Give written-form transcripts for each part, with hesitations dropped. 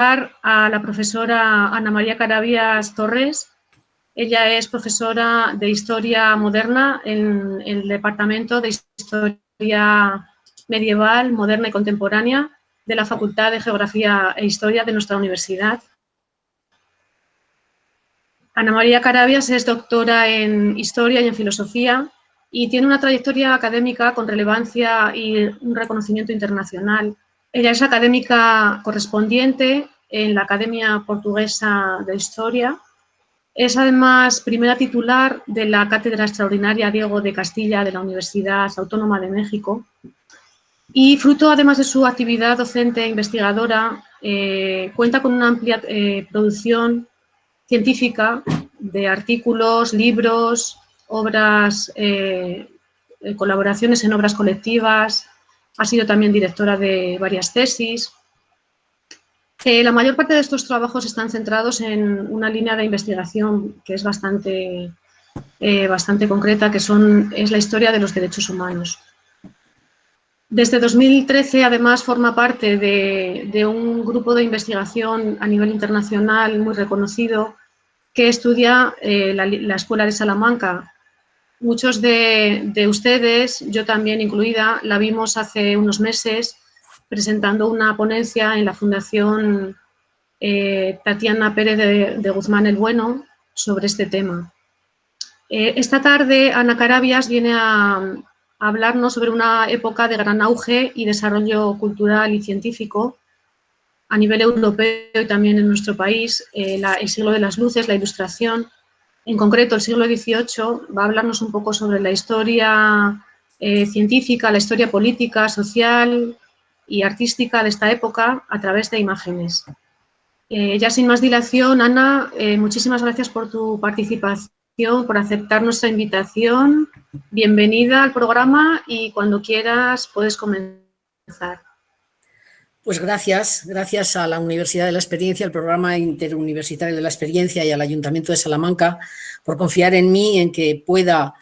a la profesora Ana María Carabias Torres. Ella es profesora de Historia Moderna en el Departamento de Historia Medieval, Moderna y Contemporánea de la Facultad de Geografía e Historia de nuestra universidad. Ana María Carabias es doctora en Historia y en Filosofía y tiene una trayectoria académica con relevancia y un reconocimiento internacional. Ella es académica correspondiente en la Academia Portuguesa de Historia. Es además primera titular de la Cátedra Extraordinaria Diego de Castilla de la Universidad Autónoma de México. Y fruto, además de su actividad docente e investigadora, cuenta con una amplia producción científica de artículos, libros, obras, colaboraciones en obras colectivas. Ha sido también directora de varias tesis. La mayor parte de estos trabajos están centrados en una línea de investigación que es bastante concreta, que es la historia de los derechos humanos. Desde 2013, además, forma parte de un grupo de investigación a nivel internacional muy reconocido que estudia la Escuela de Salamanca. Muchos de ustedes, yo también incluida, la vimos hace unos meses presentando una ponencia en la Fundación Tatiana Pérez de Guzmán el Bueno sobre este tema. Esta tarde Ana Carabias viene a hablarnos sobre una época de gran auge y desarrollo cultural y científico a nivel europeo y también en nuestro país, el siglo de las luces, la Ilustración. En concreto, el siglo XVIII va a hablarnos un poco sobre la historia científica, la historia política, social y artística de esta época a través de imágenes. Ya sin más dilación, Ana, muchísimas gracias por tu participación, por aceptar nuestra invitación. Bienvenida al programa y cuando quieras puedes comenzar. Pues gracias a la Universidad de la Experiencia, al Programa Interuniversitario de la Experiencia y al Ayuntamiento de Salamanca por confiar en mí, en que pueda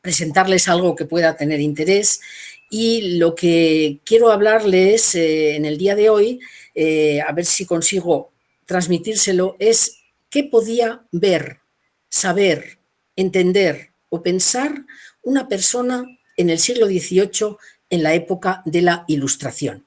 presentarles algo que pueda tener interés. Y lo que quiero hablarles en el día de hoy, a ver si consigo transmitírselo, es qué podía ver, saber, entender o pensar una persona en el siglo XVIII en la época de la Ilustración.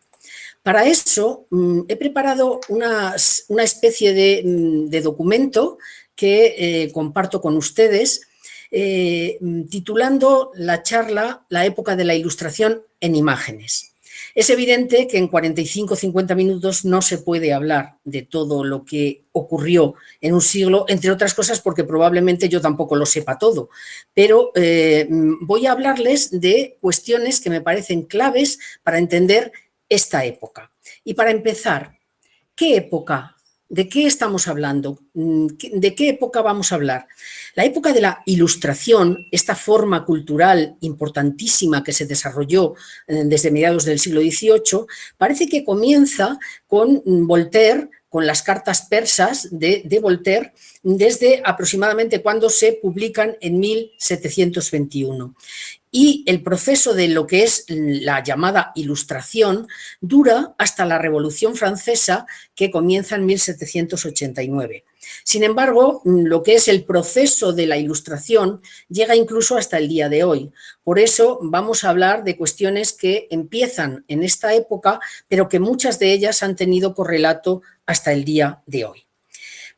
Para eso he preparado una especie de documento que comparto con ustedes, titulando la charla La época de la Ilustración en imágenes. Es evidente que en 45 o 50 minutos no se puede hablar de todo lo que ocurrió en un siglo, entre otras cosas porque probablemente yo tampoco lo sepa todo, pero voy a hablarles de cuestiones que me parecen claves para entender esta época. Y para empezar, ¿qué época? ¿De qué estamos hablando? ¿De qué época vamos a hablar? La época de la Ilustración, esta forma cultural importantísima que se desarrolló desde mediados del siglo XVIII, parece que comienza con Voltaire, con las cartas persas de Voltaire, desde aproximadamente cuando se publican en 1721. Y el proceso de lo que es la llamada Ilustración dura hasta la Revolución Francesa, que comienza en 1789. Sin embargo, lo que es el proceso de la Ilustración llega incluso hasta el día de hoy. Por eso vamos a hablar de cuestiones que empiezan en esta época, pero que muchas de ellas han tenido correlato hasta el día de hoy.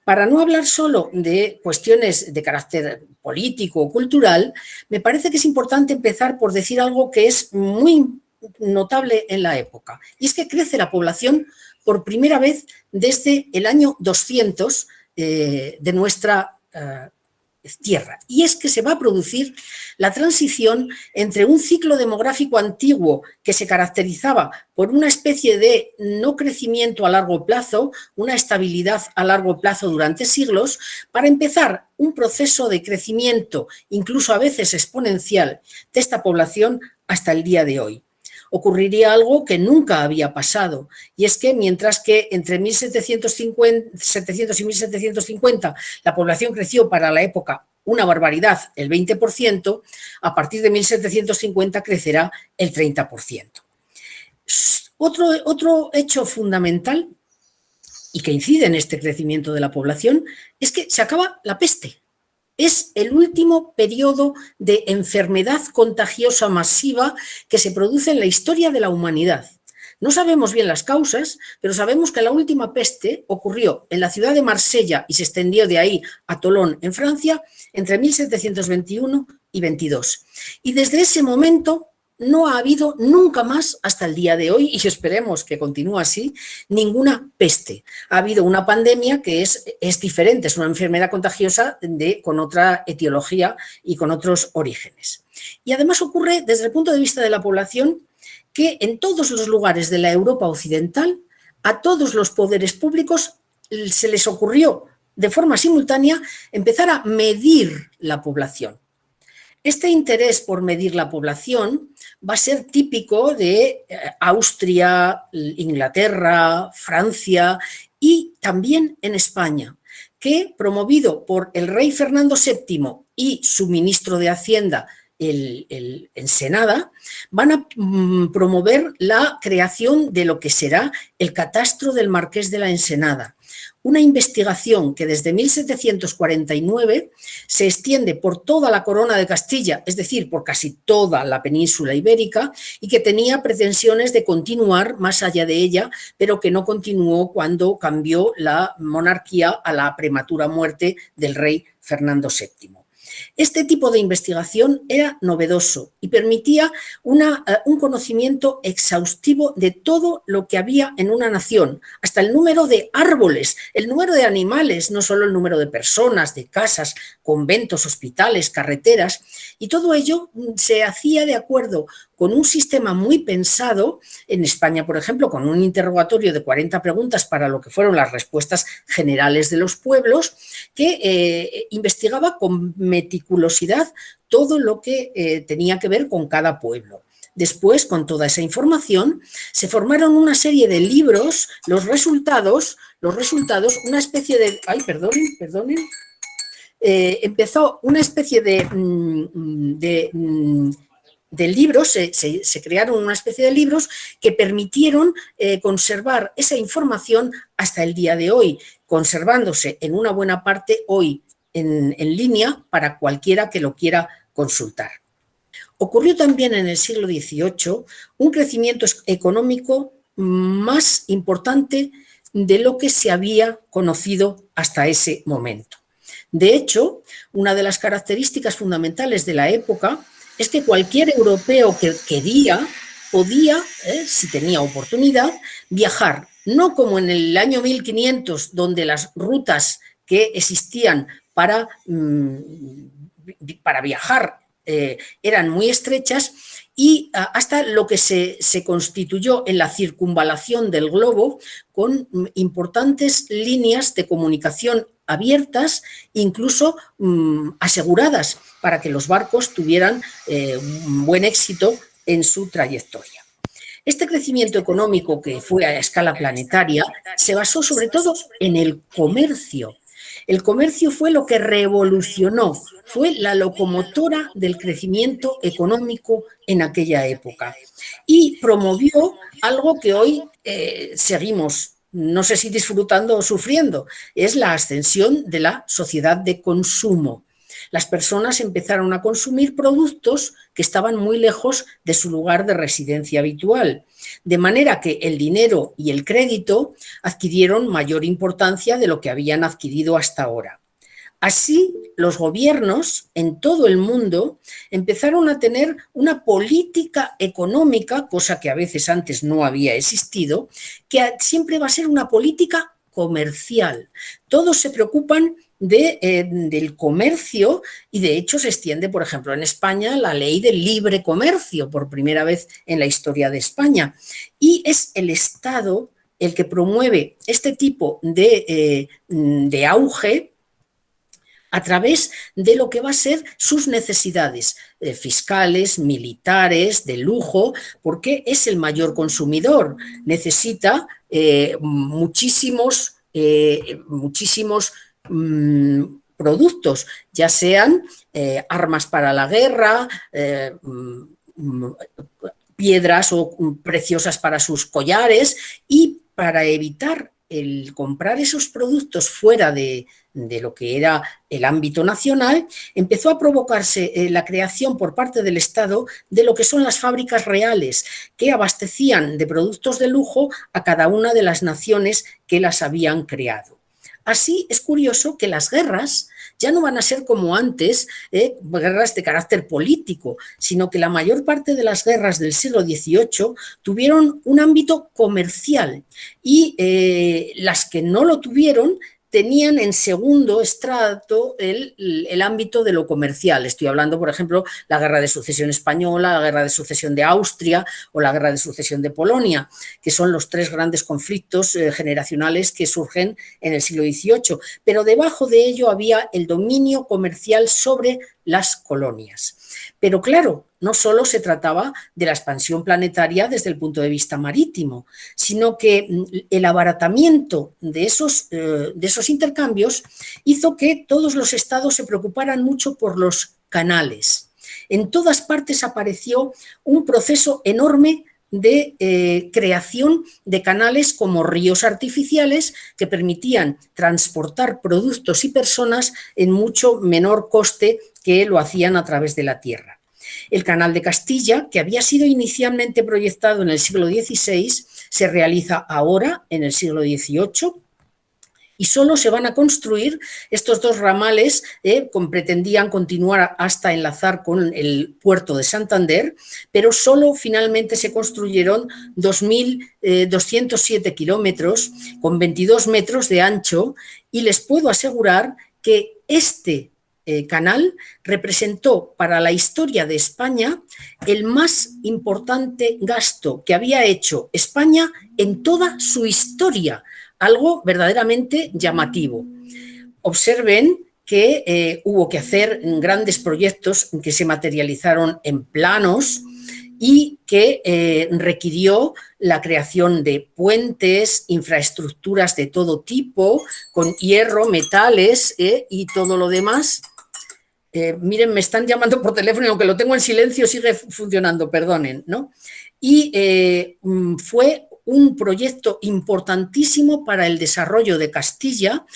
Para no hablar solo de cuestiones de carácter político o cultural, me parece que es importante empezar por decir algo que es muy notable en la época, y es que crece la población por primera vez desde el año 200 de nuestra tierra, y es que se va a producir la transición entre un ciclo demográfico antiguo que se caracterizaba por una especie de no crecimiento a largo plazo, una estabilidad a largo plazo durante siglos, para empezar un proceso de crecimiento, incluso a veces exponencial, de esta población hasta el día de hoy. Ocurriría algo que nunca había pasado, y es que mientras que entre 700 y 1750 la población creció para la época una barbaridad, el 20%, a partir de 1750 crecerá el 30%. Otro hecho fundamental y que incide en este crecimiento de la población, es que se acaba la peste. Es el último periodo de enfermedad contagiosa masiva que se produce en la historia de la humanidad. No sabemos bien las causas, pero sabemos que la última peste ocurrió en la ciudad de Marsella y se extendió de ahí a Tolón, en Francia, entre 1721 y 22. Y desde ese momento no ha habido nunca más, hasta el día de hoy, y esperemos que continúe así, ninguna peste. Ha habido una pandemia que es diferente, es una enfermedad contagiosa con otra etiología y con otros orígenes. Y además ocurre, desde el punto de vista de la población, que en todos los lugares de la Europa occidental, a todos los poderes públicos se les ocurrió de forma simultánea empezar a medir la población. Este interés por medir la población va a ser típico de Austria, Inglaterra, Francia y también en España, que, promovido por el rey Fernando VII y su ministro de Hacienda, el Ensenada, van a promover la creación de lo que será el catastro del Marqués de la Ensenada, una investigación que desde 1749 se extiende por toda la corona de Castilla, es decir, por casi toda la península ibérica, y que tenía pretensiones de continuar más allá de ella, pero que no continuó cuando cambió la monarquía a la prematura muerte del rey Fernando VII. Este tipo de investigación era novedoso y permitía un conocimiento exhaustivo de todo lo que había en una nación, hasta el número de árboles, el número de animales, no solo el número de personas, de casas, conventos, hospitales, carreteras, y todo ello se hacía de acuerdo con un sistema muy pensado, en España, por ejemplo, con un interrogatorio de 40 preguntas para lo que fueron las respuestas generales de los pueblos, que investigaba con meticulosidad todo lo que tenía que ver con cada pueblo. Después, con toda esa información, se formaron una serie de libros, los resultados, una especie de... Ay, perdonen. Empezó una especie de libros, se crearon una especie de libros que permitieron conservar esa información hasta el día de hoy, conservándose en una buena parte hoy en línea para cualquiera que lo quiera consultar. Ocurrió también en el siglo XVIII un crecimiento económico más importante de lo que se había conocido hasta ese momento. De hecho, una de las características fundamentales de la época es que cualquier europeo que quería podía, si tenía oportunidad, viajar, no como en el año 1500, donde las rutas que existían para viajar eran muy estrechas, y hasta lo que se constituyó en la circunvalación del globo con importantes líneas de comunicación abiertas, incluso aseguradas, para que los barcos tuvieran un buen éxito en su trayectoria. Este crecimiento económico, que fue a escala planetaria, se basó sobre todo en el comercio. El comercio fue lo que revolucionó, fue la locomotora del crecimiento económico en aquella época y promovió algo que hoy seguimos, no sé si disfrutando o sufriendo, es la ascensión de la sociedad de consumo. Las personas empezaron a consumir productos que estaban muy lejos de su lugar de residencia habitual, de manera que el dinero y el crédito adquirieron mayor importancia de lo que habían adquirido hasta ahora. Así, los gobiernos en todo el mundo empezaron a tener una política económica, cosa que a veces antes no había existido, que siempre va a ser una política comercial. Todos se preocupan del comercio y de hecho se extiende, por ejemplo, en España la ley del libre comercio por primera vez en la historia de España, y es el Estado el que promueve este tipo de auge a través de lo que va a ser sus necesidades fiscales, militares, de lujo, porque es el mayor consumidor, necesita muchísimos productos, ya sean armas para la guerra, piedras o preciosas para sus collares, y para evitar el comprar esos productos fuera de lo que era el ámbito nacional, empezó a provocarse la creación por parte del Estado de lo que son las fábricas reales, que abastecían de productos de lujo a cada una de las naciones que las habían creado. Así es curioso que las guerras ya no van a ser como antes, guerras de carácter político, sino que la mayor parte de las guerras del siglo XVIII tuvieron un ámbito comercial y las que no lo tuvieron tenían en segundo estrato el ámbito de lo comercial. Estoy hablando, por ejemplo, la Guerra de Sucesión Española, la Guerra de Sucesión de Austria o la Guerra de Sucesión de Polonia, que son los tres grandes conflictos generacionales que surgen en el siglo XVIII. Pero debajo de ello había el dominio comercial sobre las colonias. Pero claro, no solo se trataba de la expansión planetaria desde el punto de vista marítimo, sino que el abaratamiento de esos intercambios hizo que todos los estados se preocuparan mucho por los canales. En todas partes apareció un proceso enorme de creación de canales como ríos artificiales que permitían transportar productos y personas en mucho menor coste que lo hacían a través de la tierra. El Canal de Castilla, que había sido inicialmente proyectado en el siglo XVI, se realiza ahora, en el siglo XVIII, y solo se van a construir estos dos ramales pretendían continuar hasta enlazar con el puerto de Santander, pero solo finalmente se construyeron 2.207 kilómetros con 22 metros de ancho, y les puedo asegurar que este canal representó para la historia de España el más importante gasto que había hecho España en toda su historia, algo verdaderamente llamativo. Observen que hubo que hacer grandes proyectos que se materializaron en planos y que requirió la creación de puentes, infraestructuras de todo tipo, con hierro, metales y todo lo demás. Miren, me están llamando por teléfono y aunque lo tengo en silencio sigue funcionando, perdonen, ¿no? Y fue un proyecto importantísimo para el desarrollo de Castilla,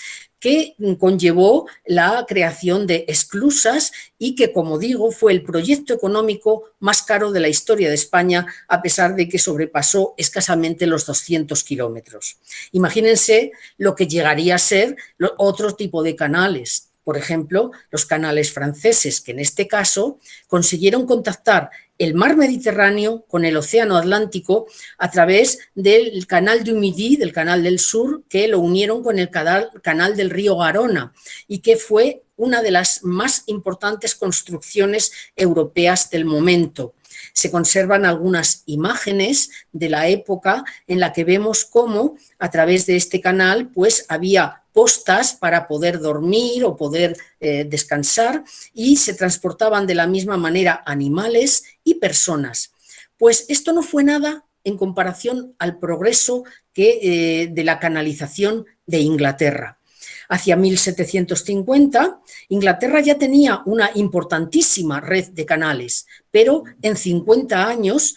que conllevó la creación de esclusas y que, como digo, fue el proyecto económico más caro de la historia de España, a pesar de que sobrepasó escasamente los 200 kilómetros. Imagínense lo que llegaría a ser otro tipo de canales. Por ejemplo, los canales franceses, que en este caso consiguieron contactar el mar Mediterráneo con el océano Atlántico a través del canal du Midi, del canal del sur, que lo unieron con el canal del río Garona y que fue una de las más importantes construcciones europeas del momento. Se conservan algunas imágenes de la época en la que vemos cómo a través de este canal pues había postas para poder dormir o poder descansar, y se transportaban de la misma manera animales y personas. Pues esto no fue nada en comparación al progreso de la canalización de Inglaterra. Hacia 1750, Inglaterra ya tenía una importantísima red de canales, pero en 50 años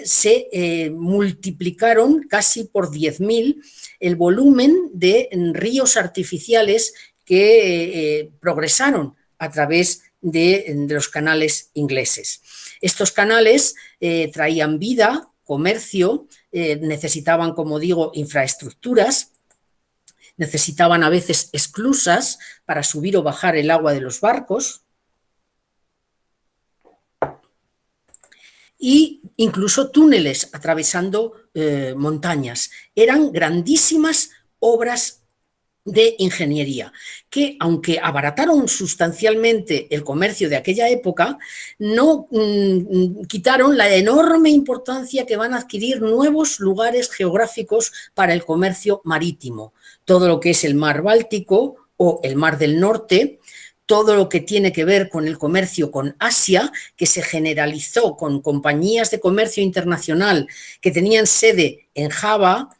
se multiplicaron casi por 10.000 el volumen de ríos artificiales que progresaron a través de los canales ingleses. Estos canales traían vida, comercio, necesitaban, como digo, infraestructuras, necesitaban a veces esclusas para subir o bajar el agua de los barcos e incluso túneles atravesando montañas. Eran grandísimas obras de ingeniería que, aunque abarataron sustancialmente el comercio de aquella época, no quitaron la enorme importancia que van a adquirir nuevos lugares geográficos para el comercio marítimo. Todo lo que es el mar Báltico o el mar del Norte, todo lo que tiene que ver con el comercio con Asia, que se generalizó con compañías de comercio internacional que tenían sede en Java,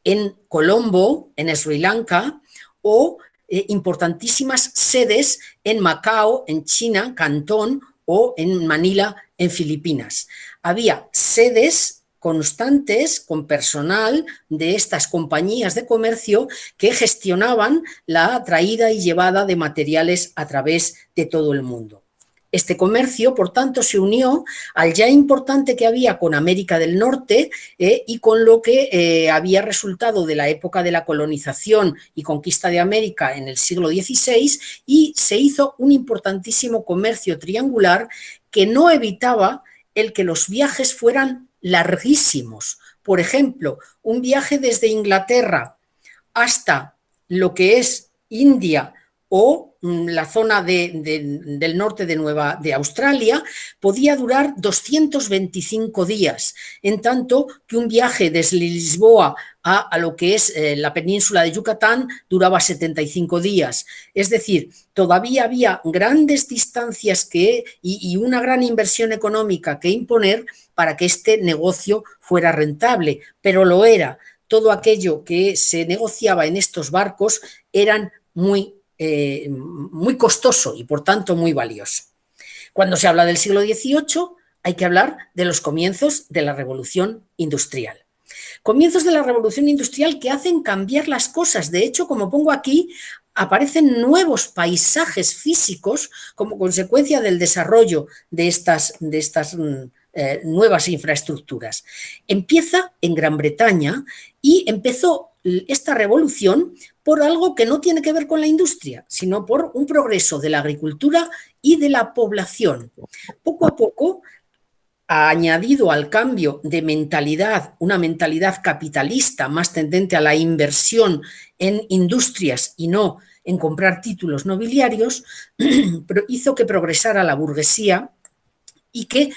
en Colombo, en Sri Lanka, o importantísimas sedes en Macao, en China, Cantón, o en Manila, en Filipinas. Había sedes constantes con personal de estas compañías de comercio que gestionaban la traída y llevada de materiales a través de todo el mundo. Este comercio, por tanto, se unió al ya importante que había con América del Norte y con lo que había resultado de la época de la colonización y conquista de América en el siglo XVI, y se hizo un importantísimo comercio triangular que no evitaba el que los viajes fueran larguísimos. Por ejemplo, un viaje desde Inglaterra hasta lo que es India o la zona del norte de Australia podía durar 225 días, en tanto que un viaje desde Lisboa a lo que es la península de Yucatán duraba 75 días. Es decir, todavía había grandes distancias y una gran inversión económica que imponer para que este negocio fuera rentable, pero lo era. Todo aquello que se negociaba en estos barcos eran muy costoso y por tanto muy valioso. Cuando se habla del siglo XVIII hay que hablar de los comienzos de la Revolución Industrial. Comienzos de la Revolución Industrial que hacen cambiar las cosas. De hecho, como pongo aquí, aparecen nuevos paisajes físicos como consecuencia del desarrollo de estas nuevas infraestructuras. Empieza en Gran Bretaña y empezó esta revolución por algo que no tiene que ver con la industria, sino por un progreso de la agricultura y de la población. Poco a poco ha añadido al cambio de mentalidad, una mentalidad capitalista más tendente a la inversión en industrias y no en comprar títulos nobiliarios, pero hizo que progresara la burguesía y que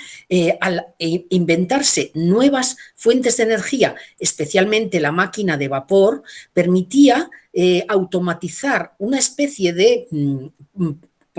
al inventarse nuevas fuentes de energía, especialmente la máquina de vapor, permitía automatizar una especie de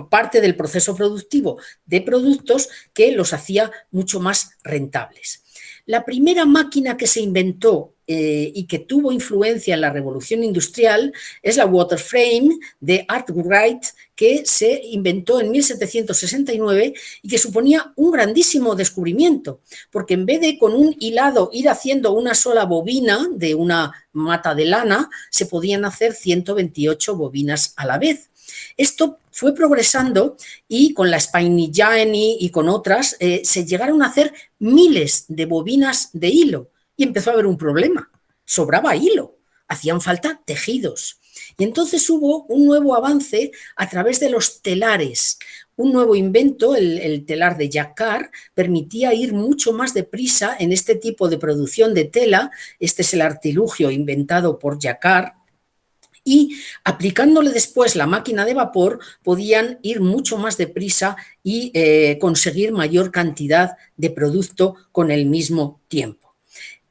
parte del proceso productivo de productos que los hacía mucho más rentables. La primera máquina que se inventó y que tuvo influencia en la revolución industrial es la Waterframe de Arkwright, que se inventó en 1769 y que suponía un grandísimo descubrimiento, porque en vez de con un hilado ir haciendo una sola bobina de una mata de lana, se podían hacer 128 bobinas a la vez. Esto fue progresando y con la Spaini-Gianni y con otras se llegaron a hacer miles de bobinas de hilo y empezó a haber un problema. Sobraba hilo, hacían falta tejidos. Y entonces hubo un nuevo avance a través de los telares. Un nuevo invento, el telar de Jacquard, permitía ir mucho más deprisa en este tipo de producción de tela. Este es el artilugio inventado por Jacquard. Y aplicándole después la máquina de vapor podían ir mucho más deprisa y conseguir mayor cantidad de producto con el mismo tiempo.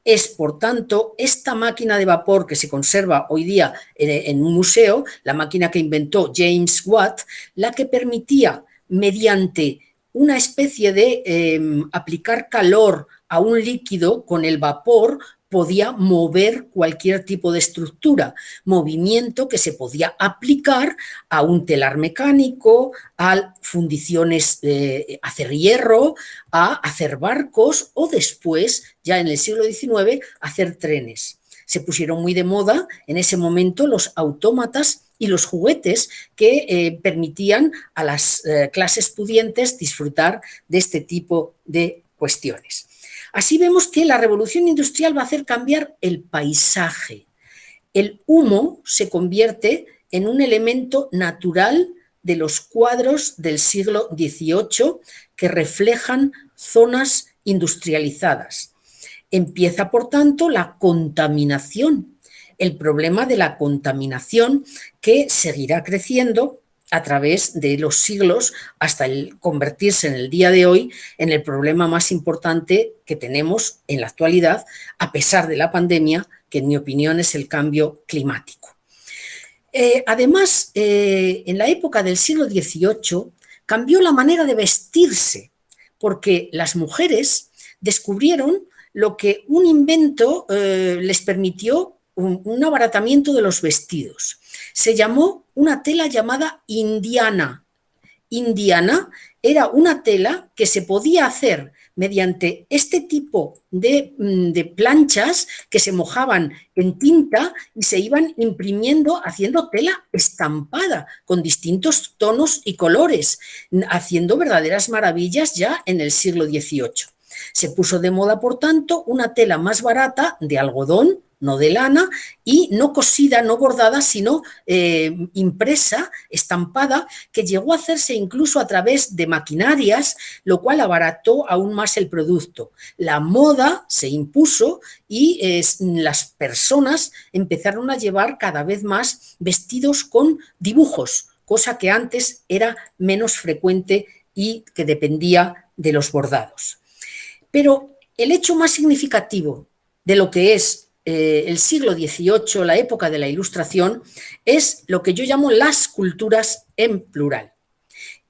Es, por tanto, esta máquina de vapor que se conserva hoy día en un museo, la máquina que inventó James Watt, la que permitía, mediante una especie de aplicar calor a un líquido con el vapor, podía mover cualquier tipo de estructura, movimiento que se podía aplicar a un telar mecánico, a fundiciones hacer hierro, a hacer barcos o después, ya en el siglo XIX, hacer trenes. Se pusieron muy de moda en ese momento los autómatas y los juguetes que permitían a las clases pudientes disfrutar de este tipo de cuestiones. Así vemos que la revolución industrial va a hacer cambiar el paisaje. El humo se convierte en un elemento natural de los cuadros del siglo XVIII que reflejan zonas industrializadas. Empieza, por tanto, la contaminación, el problema de la contaminación que seguirá creciendo a través de los siglos hasta convertirse en el día de hoy en el problema más importante que tenemos en la actualidad, a pesar de la pandemia, que en mi opinión es el cambio climático. Además, en la época del siglo XVIII cambió la manera de vestirse, porque las mujeres descubrieron lo que un invento les permitió un abaratamiento de los vestidos. Se llamó una tela llamada indiana. Indiana era una tela que se podía hacer mediante este tipo de planchas que se mojaban en tinta y se iban imprimiendo, haciendo tela estampada con distintos tonos y colores, haciendo verdaderas maravillas ya en el siglo XVIII. Se puso de moda, por tanto, una tela más barata de algodón, no de lana, y no cosida, no bordada, sino impresa, estampada, que llegó a hacerse incluso a través de maquinarias, lo cual abarató aún más el producto. La moda se impuso y las personas empezaron a llevar cada vez más vestidos con dibujos, cosa que antes era menos frecuente y que dependía de los bordados. Pero el hecho más significativo de lo que es el siglo XVIII, la época de la Ilustración, es lo que yo llamo las culturas en plural.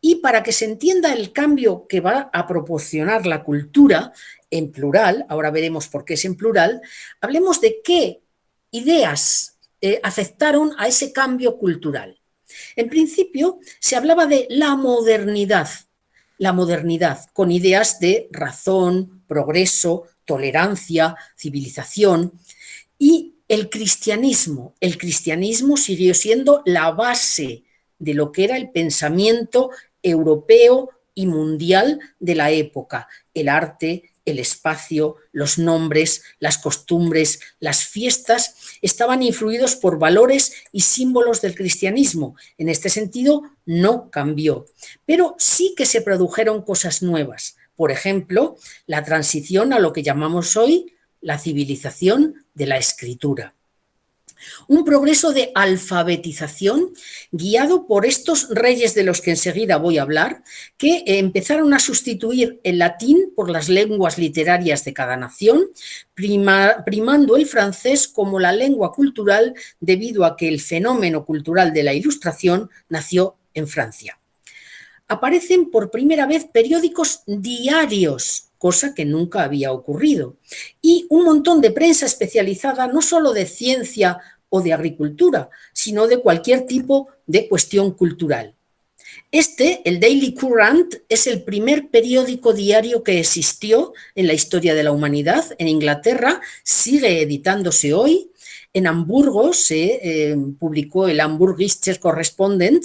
Y para que se entienda el cambio que va a proporcionar la cultura en plural, ahora veremos por qué es en plural, hablemos de qué ideas afectaron a ese cambio cultural. En principio, se hablaba de la modernidad, con ideas de razón, progreso, tolerancia, civilización. Y el cristianismo siguió siendo la base de lo que era el pensamiento europeo y mundial de la época, el arte, el espacio, los nombres, las costumbres, las fiestas, estaban influidos por valores y símbolos del cristianismo. En este sentido, no cambió, pero sí que se produjeron cosas nuevas. Por ejemplo, la transición a lo que llamamos hoy la civilización de la escritura. Un progreso de alfabetización guiado por estos reyes de los que enseguida voy a hablar, que empezaron a sustituir el latín por las lenguas literarias de cada nación, primando el francés como la lengua cultural debido a que el fenómeno cultural de la Ilustración nació en Francia. Aparecen por primera vez periódicos diarios, cosa que nunca había ocurrido, y un montón de prensa especializada no solo de ciencia o de agricultura, sino de cualquier tipo de cuestión cultural. El Daily Courant, es el primer periódico diario que existió en la historia de la humanidad. En Inglaterra sigue editándose hoy. En Hamburgo se publicó el Hamburgischer Correspondent.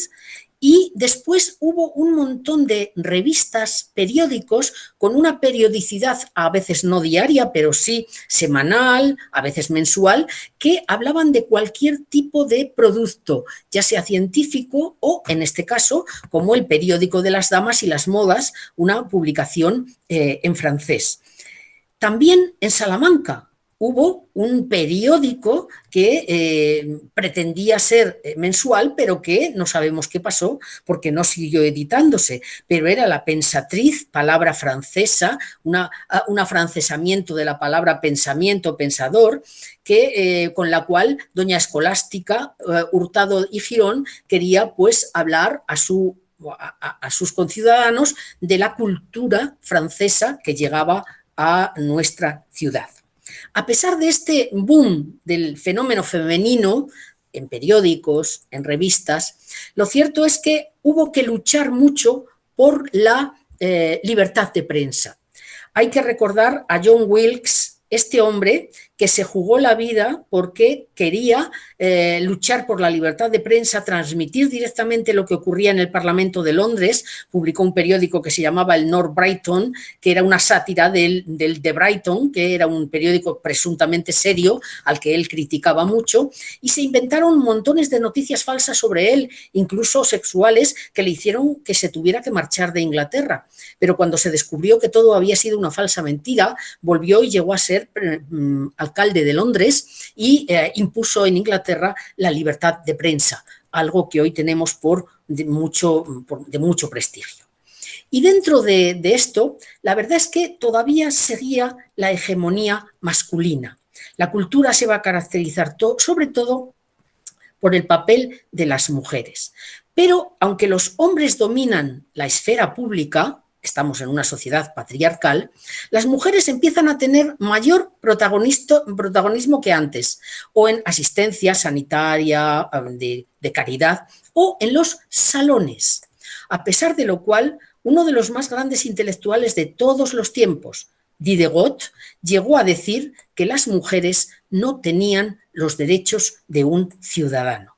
Y después hubo un montón de revistas, periódicos, con una periodicidad a veces no diaria, pero sí semanal, a veces mensual, que hablaban de cualquier tipo de producto, ya sea científico o, en este caso, como el Periódico de las Damas y las Modas, una publicación en francés. También en Salamanca hubo un periódico que pretendía ser mensual, pero que no sabemos qué pasó porque no siguió editándose, pero era La Pensatriz, palabra francesa, un afrancesamiento de la palabra pensamiento, pensador, con la cual doña Escolástica Hurtado y Girón quería pues hablar a sus conciudadanos de la cultura francesa que llegaba a nuestra ciudad. A pesar de este boom del fenómeno femenino en periódicos, en revistas, lo cierto es que hubo que luchar mucho por la libertad de prensa. Hay que recordar a John Wilkes, este hombre que se jugó la vida porque quería luchar por la libertad de prensa, transmitir directamente lo que ocurría en el Parlamento de Londres. Publicó un periódico que se llamaba el North Brighton, que era una sátira del de Brighton, que era un periódico presuntamente serio, al que él criticaba mucho, y se inventaron montones de noticias falsas sobre él, incluso sexuales, que le hicieron que se tuviera que marchar de Inglaterra. Pero cuando se descubrió que todo había sido una falsa mentira, volvió y llegó a ser alcalde de Londres y impuso en Inglaterra la libertad de prensa, algo que hoy tenemos de mucho prestigio. Y dentro de esto, la verdad es que todavía seguía la hegemonía masculina. La cultura se va a caracterizar sobre todo por el papel de las mujeres. Pero aunque los hombres dominan la esfera pública, estamos en una sociedad patriarcal, las mujeres empiezan a tener mayor protagonismo que antes, o en asistencia sanitaria, de caridad, o en los salones. A pesar de lo cual, uno de los más grandes intelectuales de todos los tiempos, Diderot, llegó a decir que las mujeres no tenían los derechos de un ciudadano.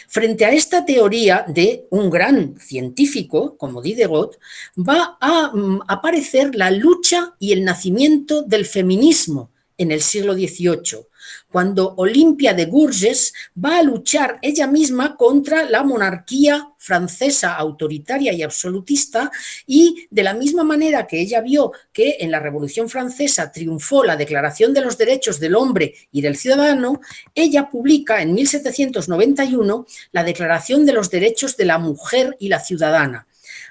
Frente a esta teoría de un gran científico como Diderot, va a aparecer la lucha y el nacimiento del feminismo en el siglo XVIII, cuando Olimpia de Gurges va a luchar ella misma contra la monarquía francesa autoritaria y absolutista, y de la misma manera que ella vio que en la Revolución Francesa triunfó la Declaración de los Derechos del Hombre y del Ciudadano, ella publica en 1791 la Declaración de los Derechos de la Mujer y la Ciudadana.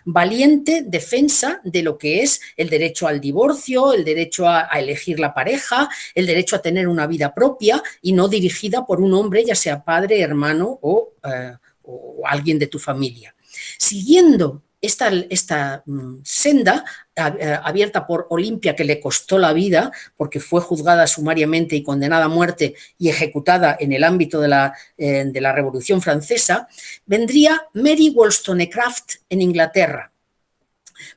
Valiente defensa de lo que es el derecho al divorcio, el derecho a elegir la pareja, el derecho a tener una vida propia y no dirigida por un hombre, ya sea padre, hermano o alguien de tu familia. Siguiendo esta senda abierta por Olimpia, que le costó la vida porque fue juzgada sumariamente y condenada a muerte y ejecutada en el ámbito de la Revolución Francesa, vendría Mary Wollstonecraft en Inglaterra.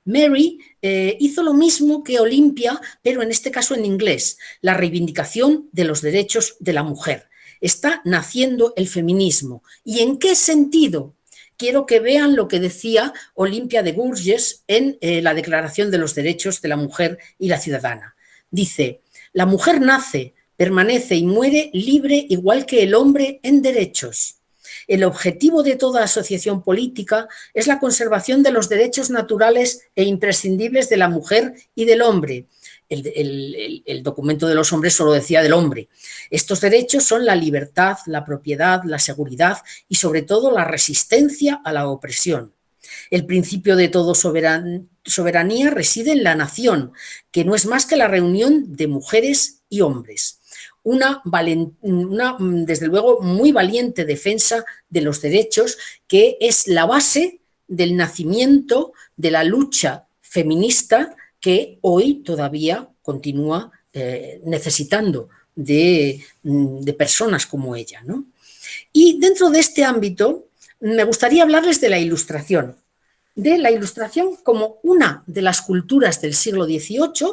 Mary hizo lo mismo que Olimpia, pero en este caso en inglés, la reivindicación de los derechos de la mujer. Está naciendo el feminismo. ¿Y en qué sentido? Quiero que vean lo que decía Olimpia de Gurges en la Declaración de los Derechos de la Mujer y la Ciudadana. Dice: la mujer nace, permanece y muere libre igual que el hombre en derechos. El objetivo de toda asociación política es la conservación de los derechos naturales e imprescindibles de la mujer y del hombre. El documento de los hombres solo decía del hombre. Estos derechos son la libertad, la propiedad, la seguridad y sobre todo la resistencia a la opresión. El principio de toda soberanía reside en la nación, que no es más que la reunión de mujeres y hombres. Una, desde luego, muy valiente defensa de los derechos, que es la base del nacimiento de la lucha feminista que hoy todavía continúa necesitando de personas como ella, ¿no? Y dentro de este ámbito me gustaría hablarles de la Ilustración como una de las culturas del siglo XVIII,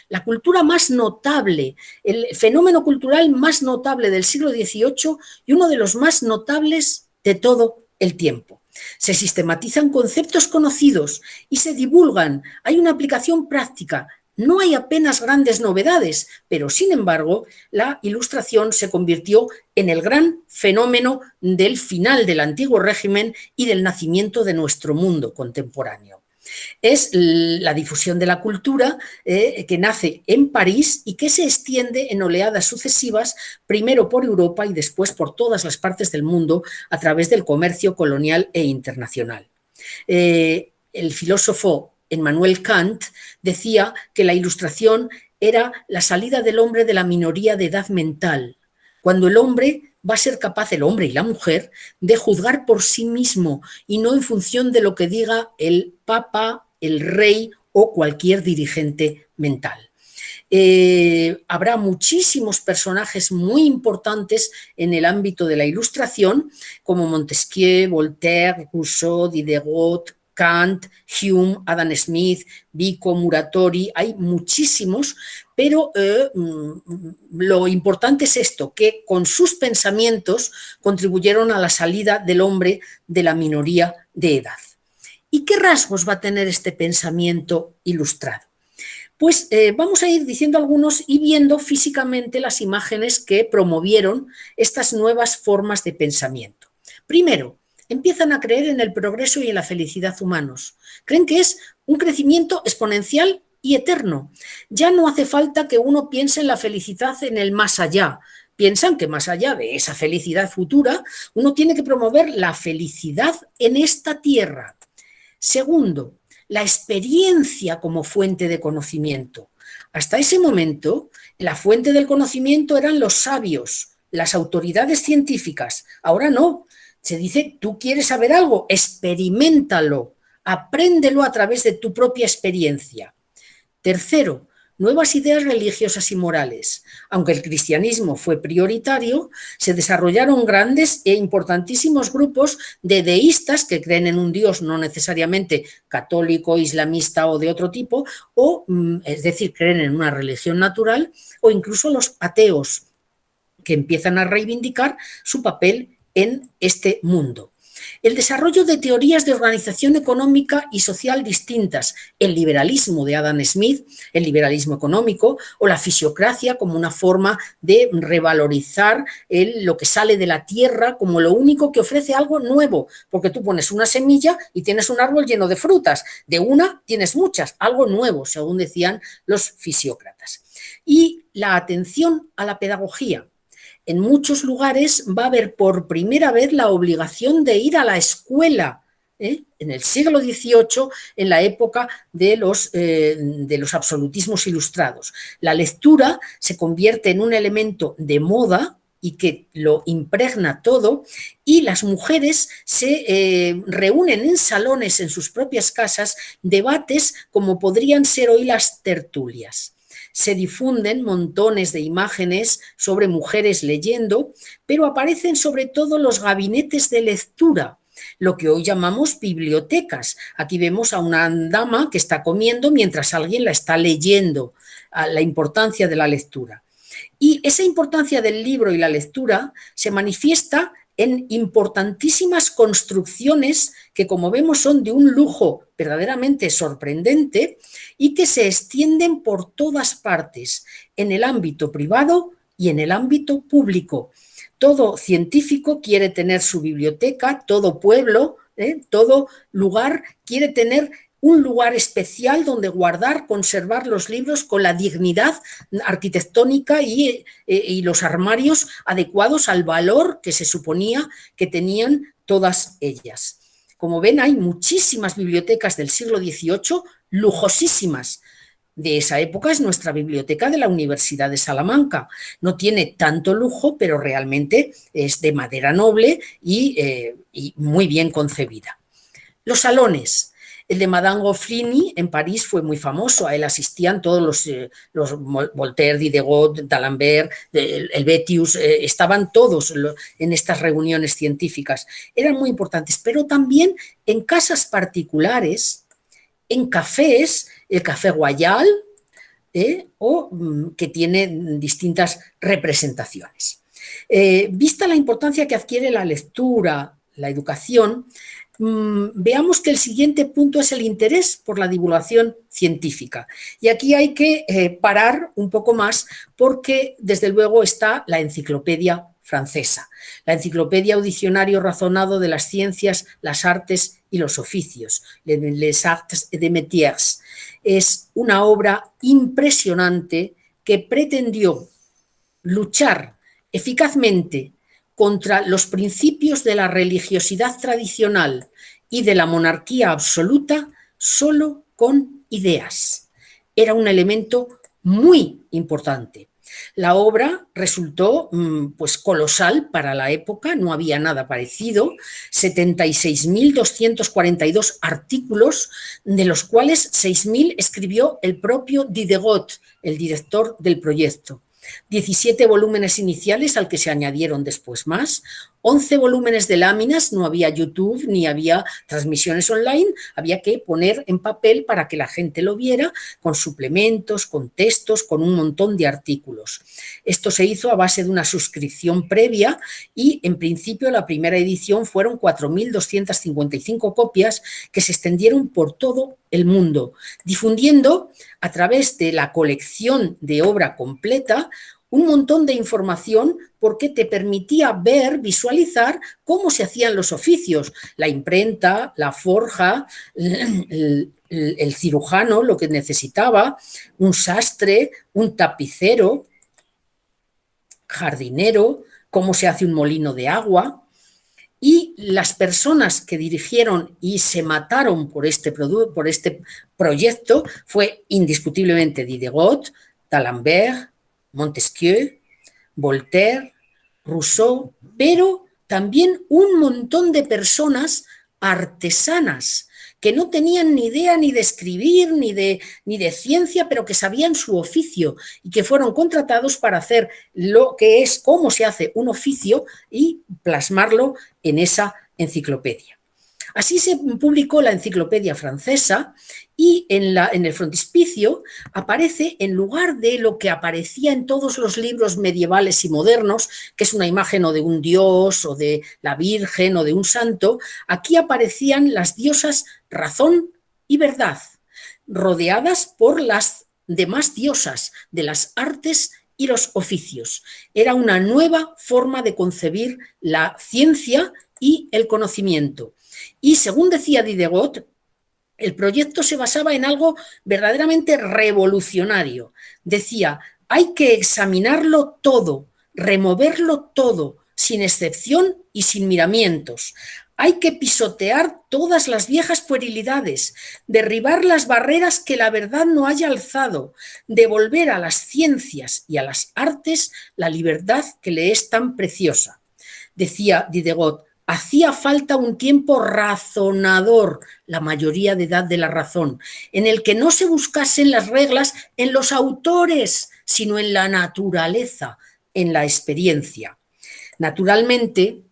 la cultura más notable, el fenómeno cultural más notable del siglo XVIII y uno de los más notables de todo el tiempo. Se sistematizan conceptos conocidos y se divulgan. Hay una aplicación práctica. No hay apenas grandes novedades, pero sin embargo la Ilustración se convirtió en el gran fenómeno del final del antiguo régimen y del nacimiento de nuestro mundo contemporáneo. Es la difusión de la cultura que nace en París y que se extiende en oleadas sucesivas, primero por Europa y después por todas las partes del mundo a través del comercio colonial e internacional. El filósofo Emmanuel Kant decía que la Ilustración era la salida del hombre de la minoría de edad mental, cuando el hombre va a ser capaz, el hombre y la mujer, de juzgar por sí mismo y no en función de lo que diga el papa, el rey o cualquier dirigente mental. Habrá muchísimos personajes muy importantes en el ámbito de la Ilustración, como Montesquieu, Voltaire, Rousseau, Diderot, Kant, Hume, Adam Smith, Vico, Muratori, hay muchísimos, pero lo importante es esto, que con sus pensamientos contribuyeron a la salida del hombre de la minoría de edad. ¿Y qué rasgos va a tener este pensamiento ilustrado? Pues vamos a ir diciendo algunos y viendo físicamente las imágenes que promovieron estas nuevas formas de pensamiento. Primero, empiezan a creer en el progreso y en la felicidad humanos. Creen que es un crecimiento exponencial y eterno. Ya no hace falta que uno piense en la felicidad en el más allá. Piensan que más allá de esa felicidad futura, uno tiene que promover la felicidad en esta tierra. Segundo, la experiencia como fuente de conocimiento. Hasta ese momento, la fuente del conocimiento eran los sabios, las autoridades científicas. Ahora no. Se dice, tú quieres saber algo, experiméntalo, apréndelo a través de tu propia experiencia. Tercero, nuevas ideas religiosas y morales. Aunque el cristianismo fue prioritario, se desarrollaron grandes e importantísimos grupos de deístas que creen en un Dios no necesariamente católico, islamista o de otro tipo, o, es decir, creen en una religión natural, o incluso los ateos, que empiezan a reivindicar su papel en este mundo. El desarrollo de teorías de organización económica y social distintas, el liberalismo de Adam Smith, el liberalismo económico, o la fisiocracia como una forma de revalorizar lo que sale de la tierra como lo único que ofrece algo nuevo, porque tú pones una semilla y tienes un árbol lleno de frutas, de una tienes muchas, algo nuevo, según decían los fisiócratas. Y la atención a la pedagogía. En muchos lugares va a haber por primera vez la obligación de ir a la escuela, en el siglo XVIII, en la época de los absolutismos ilustrados. La lectura se convierte en un elemento de moda y que lo impregna todo, y las mujeres se reúnen en salones en sus propias casas, debates como podrían ser hoy las tertulias. Se difunden montones de imágenes sobre mujeres leyendo, pero aparecen sobre todo los gabinetes de lectura, lo que hoy llamamos bibliotecas. Aquí vemos a una dama que está comiendo mientras alguien la está leyendo, la importancia de la lectura. Y esa importancia del libro y la lectura se manifiesta en importantísimas construcciones que, como vemos, son de un lujo verdaderamente sorprendente y que se extienden por todas partes, en el ámbito privado y en el ámbito público. Todo científico quiere tener su biblioteca, todo pueblo, todo lugar quiere tener un lugar especial donde guardar, conservar los libros con la dignidad arquitectónica y los armarios adecuados al valor que se suponía que tenían todas ellas. Como ven, hay muchísimas bibliotecas del siglo XVIII, lujosísimas. De esa época es nuestra biblioteca de la Universidad de Salamanca. No tiene tanto lujo, pero realmente es de madera noble y muy bien concebida. Los salones. El de Madame Goffrini en París fue muy famoso, a él asistían todos los Voltaire, Diderot, D'Alembert, el Helvétius, estaban todos en estas reuniones científicas. Eran muy importantes, pero también en casas particulares, en cafés, el Café Royal, que tiene distintas representaciones. Vista la importancia que adquiere la lectura, la educación, veamos que el siguiente punto es el interés por la divulgación científica. Y aquí hay que parar un poco más porque, desde luego, está la enciclopedia francesa, la enciclopedia o diccionario razonado de las ciencias, las artes y los oficios, Les Arts et des Métiers. Es una obra impresionante que pretendió luchar eficazmente contra los principios de la religiosidad tradicional y de la monarquía absoluta solo con ideas. Era un elemento muy importante. La obra resultó pues colosal para la época, no había nada parecido, 76.242 artículos, de los cuales 6.000 escribió el propio Diderot, el director del proyecto. 17 volúmenes iniciales al que se añadieron después más, 11 volúmenes de láminas, no había YouTube ni había transmisiones online, había que poner en papel para que la gente lo viera, con suplementos, con textos, con un montón de artículos. Esto se hizo a base de una suscripción previa y, en principio, la primera edición fueron 4.255 copias que se extendieron por todo el mundo, difundiendo a través de la colección de obra completa un montón de información porque te permitía ver, visualizar cómo se hacían los oficios, la imprenta, la forja, el cirujano, lo que necesitaba, un sastre, un tapicero, jardinero, cómo se hace un molino de agua. Y las personas que dirigieron y se mataron por este proyecto fue indiscutiblemente Diderot, D'Alembert, Montesquieu, Voltaire, Rousseau, pero también un montón de personas artesanas que no tenían ni idea ni de escribir ni de ciencia, pero que sabían su oficio y que fueron contratados para hacer lo que es, cómo se hace un oficio y plasmarlo en esa enciclopedia. Así se publicó la enciclopedia francesa y en el frontispicio aparece, en lugar de lo que aparecía en todos los libros medievales y modernos, que es una imagen o de un dios o de la Virgen o de un santo, aquí aparecían las diosas Razón y Verdad, rodeadas por las demás diosas de las artes y los oficios. Era una nueva forma de concebir la ciencia y el conocimiento. Y según decía Diderot, el proyecto se basaba en algo verdaderamente revolucionario. Decía, hay que examinarlo todo, removerlo todo, sin excepción y sin miramientos. Hay que pisotear todas las viejas puerilidades, derribar las barreras que la verdad no haya alzado, devolver a las ciencias y a las artes la libertad que le es tan preciosa. Decía Diderot, hacía falta un tiempo razonador, la mayoría de edad de la razón, en el que no se buscasen las reglas en los autores, sino en la naturaleza, en la experiencia. Naturalmente,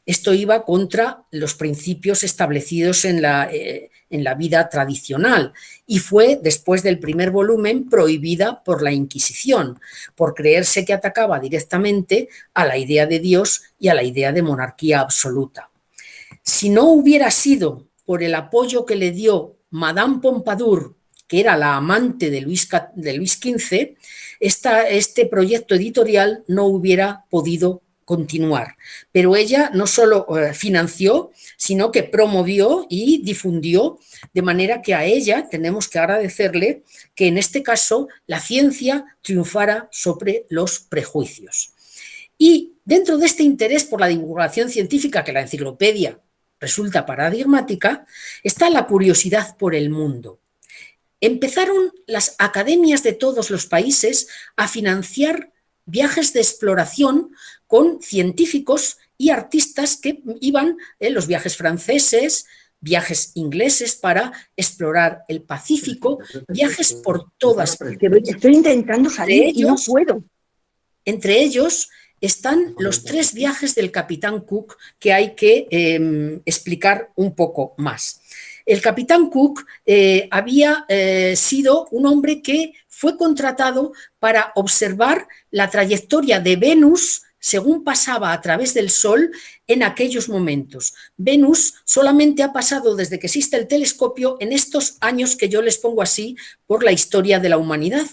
esto iba contra los principios establecidos en la vida tradicional y fue, después del primer volumen, prohibida por la Inquisición, por creerse que atacaba directamente a la idea de Dios y a la idea de monarquía absoluta. Si no hubiera sido por el apoyo que le dio Madame Pompadour, que era la amante de Luis XV, este proyecto editorial no hubiera podido continuar. Pero ella no solo financió, sino que promovió y difundió, de manera que a ella tenemos que agradecerle que en este caso la ciencia triunfara sobre los prejuicios. Y dentro de este interés por la divulgación científica, que la enciclopedia resulta paradigmática, está la curiosidad por el mundo. Empezaron las academias de todos los países a financiar viajes de exploración con científicos y artistas que iban en los viajes franceses, viajes ingleses para explorar el Pacífico, viajes por todas partes. Estoy intentando salir y no puedo. Entre ellos están los 3 viajes del capitán Cook que hay que explicar un poco más. El capitán Cook había sido un hombre que fue contratado para observar la trayectoria de Venus según pasaba a través del Sol en aquellos momentos. Venus solamente ha pasado desde que existe el telescopio en estos años que yo les pongo así por la historia de la humanidad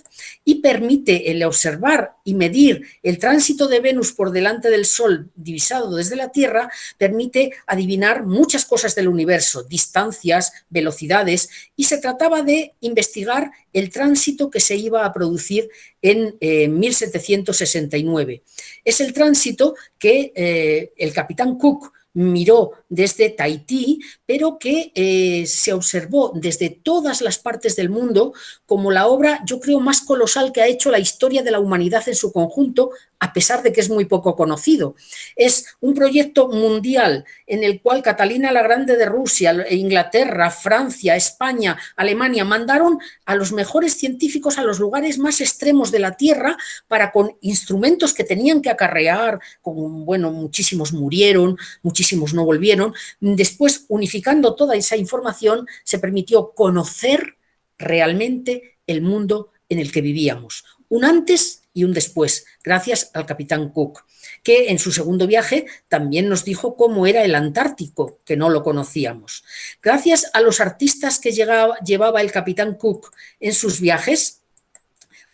y permite el observar y medir el tránsito de Venus por delante del Sol divisado desde la Tierra, permite adivinar muchas cosas del universo, distancias, velocidades, y se trataba de investigar el tránsito que se iba a producir en 1769. Es el tránsito que el capitán Cook miró desde Tahití, pero que se observó desde todas las partes del mundo como la obra, yo creo, más colosal que ha hecho la historia de la humanidad en su conjunto, a pesar de que es muy poco conocido. Es un proyecto mundial en el cual Catalina la Grande de Rusia, Inglaterra, Francia, España, Alemania mandaron a los mejores científicos a los lugares más extremos de la Tierra para, con instrumentos que tenían que acarrear, bueno, muchísimos murieron, muchísimos no volvieron. Después, unificando toda esa información, se permitió conocer realmente el mundo en el que vivíamos. Un antes y un después, gracias al capitán Cook, que en su segundo viaje también nos dijo cómo era el Antártico, que no lo conocíamos. Gracias a los artistas que llevaba el capitán Cook en sus viajes,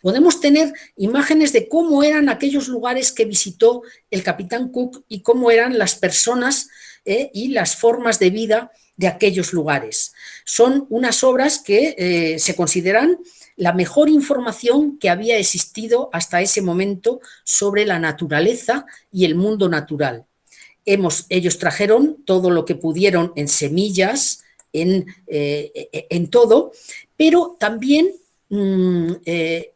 podemos tener imágenes de cómo eran aquellos lugares que visitó el capitán Cook y cómo eran las personas y las formas de vida de aquellos lugares. Son unas obras que se consideran la mejor información que había existido hasta ese momento sobre la naturaleza y el mundo natural. Ellos trajeron todo lo que pudieron en semillas, en todo, pero también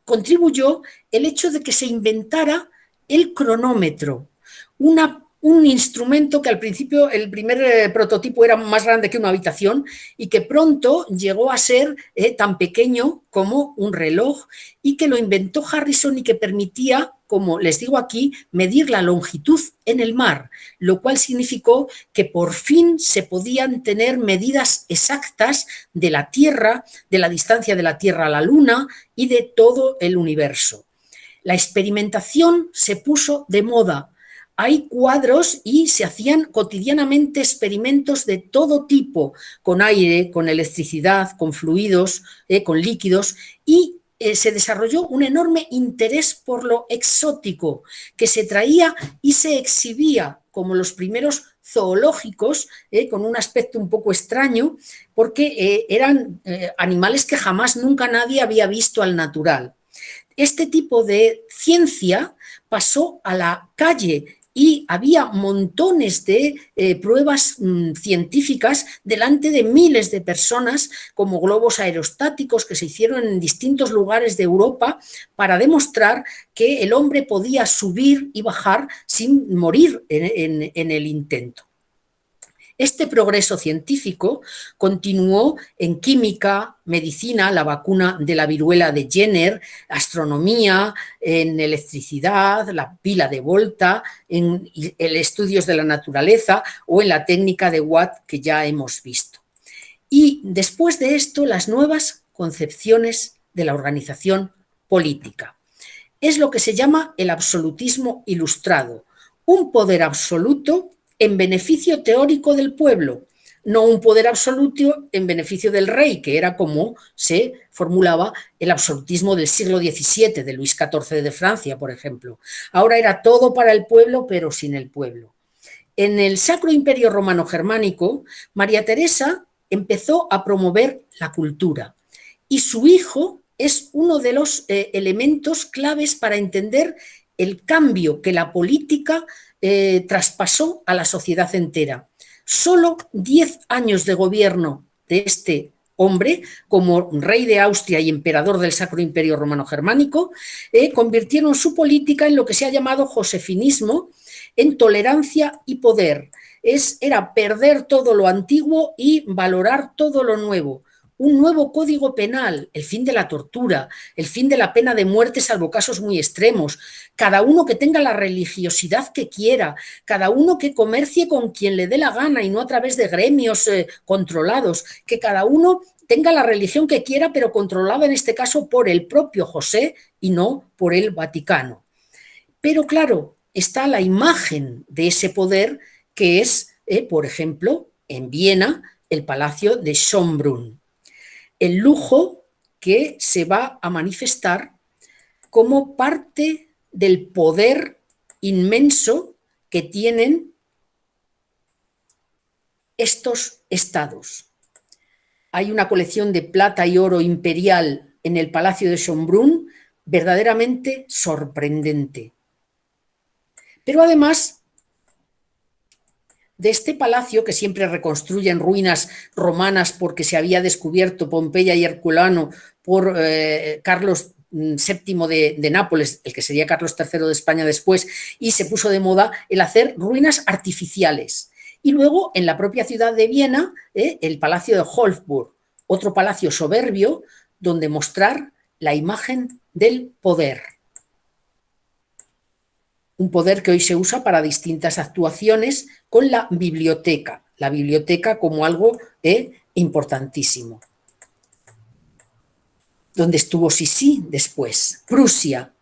contribuyó el hecho de que se inventara el cronómetro, un un instrumento que al principio, el primer prototipo era más grande que una habitación y que pronto llegó a ser tan pequeño como un reloj, y que lo inventó Harrison y que permitía, como les digo aquí, medir la longitud en el mar, lo cual significó que por fin se podían tener medidas exactas de la Tierra, de la distancia de la Tierra a la Luna y de todo el universo. La experimentación se puso de moda. Hay cuadros y se hacían cotidianamente experimentos de todo tipo, con aire, con electricidad, con fluidos, con líquidos, y se desarrolló un enorme interés por lo exótico, que se traía y se exhibía como los primeros zoológicos, con un aspecto un poco extraño, porque eran animales que jamás nunca nadie había visto al natural. Este tipo de ciencia pasó a la calle y había montones de pruebas científicas delante de miles de personas, como globos aerostáticos que se hicieron en distintos lugares de Europa para demostrar que el hombre podía subir y bajar sin morir en el intento. Este progreso científico continuó en química, medicina, la vacuna de la viruela de Jenner, astronomía, en electricidad, la pila de Volta, en estudios de la naturaleza o en la técnica de Watt que ya hemos visto. Y después de esto, las nuevas concepciones de la organización política. Es lo que se llama el absolutismo ilustrado, un poder absoluto en beneficio teórico del pueblo, no un poder absoluto en beneficio del rey, que era como se formulaba el absolutismo del siglo XVII, de Luis XIV de Francia, por ejemplo. Ahora era todo para el pueblo, pero sin el pueblo. En el Sacro Imperio Romano Germánico, María Teresa empezó a promover la cultura, y su hijo es uno de los elementos claves para entender el cambio que la política traspasó a la sociedad entera. Solo 10 años de gobierno de este hombre, como rey de Austria y emperador del Sacro Imperio Romano Germánico, convirtieron su política en lo que se ha llamado josefinismo, en tolerancia y poder. Era perder todo lo antiguo y valorar todo lo nuevo. Un nuevo código penal, el fin de la tortura, el fin de la pena de muerte salvo casos muy extremos, cada uno que tenga la religiosidad que quiera, cada uno que comercie con quien le dé la gana y no a través de gremios controlados, que cada uno tenga la religión que quiera, pero controlada en este caso por el propio José y no por el Vaticano. Pero claro, está la imagen de ese poder que es, por ejemplo, en Viena, el Palacio de Schönbrunn. El lujo que se va a manifestar como parte del poder inmenso que tienen estos estados. Hay una colección de plata y oro imperial en el Palacio de Schönbrunn verdaderamente sorprendente. Pero además de este palacio, que siempre reconstruyen ruinas romanas porque se había descubierto Pompeya y Herculano por Carlos VII de Nápoles, el que sería Carlos III de España después, y se puso de moda el hacer ruinas artificiales. Y luego en la propia ciudad de Viena, el Palacio de Hofburg, otro palacio soberbio donde mostrar la imagen del poder. Un poder que hoy se usa para distintas actuaciones con la biblioteca como algo importantísimo. Donde estuvo Sisi después, Prusia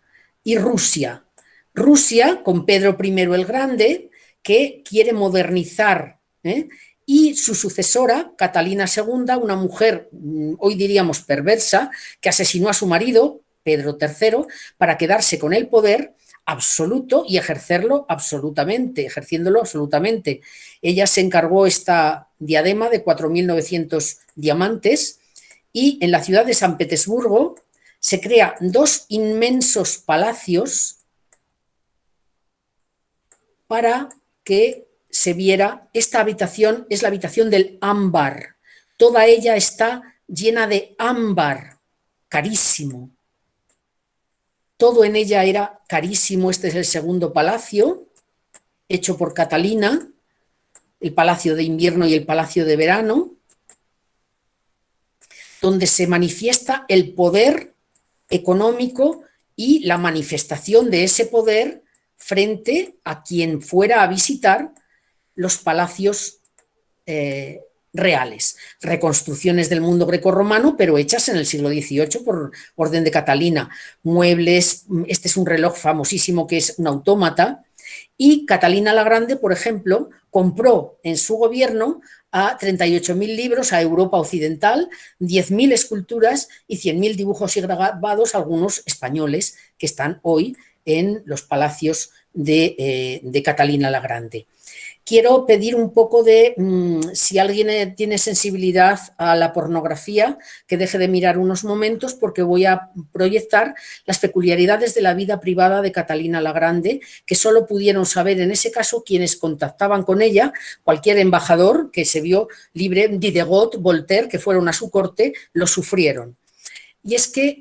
y Rusia. Rusia con Pedro I el Grande, que quiere modernizar, y su sucesora, Catalina II, una mujer, hoy diríamos perversa, que asesinó a su marido, Pedro III, para quedarse con el poder absoluto y ejerciéndolo absolutamente. Ella se encargó esta diadema de 4.900 diamantes, y en la ciudad de San Petersburgo se crea 2 inmensos palacios para que se viera. Esta habitación es la habitación del ámbar. Toda ella está llena de ámbar, carísimo. Todo en ella era carísimo. Este es el segundo palacio. hecho por Catalina, el Palacio de Invierno y el Palacio de Verano, donde se manifiesta el poder económico y la manifestación de ese poder frente a quien fuera a visitar los palacios reales. Reconstrucciones del mundo grecorromano, pero hechas en el siglo XVIII por orden de Catalina. Muebles, este es un reloj famosísimo que es un autómata, y Catalina la Grande, por ejemplo, compró en su gobierno a 38.000 libros a Europa Occidental, 10.000 esculturas y 100.000 dibujos y grabados, algunos españoles, que están hoy en los palacios de Catalina la Grande. Quiero pedir un poco de, si alguien tiene sensibilidad a la pornografía, que deje de mirar unos momentos, porque voy a proyectar las peculiaridades de la vida privada de Catalina la Grande, que solo pudieron saber en ese caso quienes contactaban con ella, cualquier embajador que se vio libre, Diderot, Voltaire, que fueron a su corte, lo sufrieron. Y es que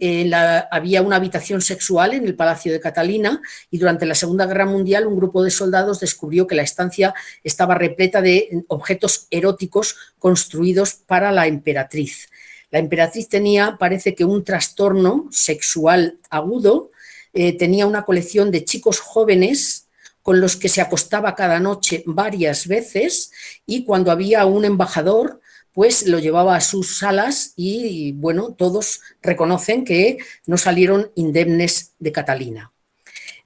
había una habitación sexual en el Palacio de Catalina y durante la Segunda Guerra Mundial un grupo de soldados descubrió que la estancia estaba repleta de objetos eróticos construidos para la emperatriz. La emperatriz tenía, parece que un trastorno sexual agudo, tenía una colección de chicos jóvenes con los que se acostaba cada noche varias veces, y cuando había un embajador pues lo llevaba a sus salas y, bueno, todos reconocen que no salieron indemnes de Catalina.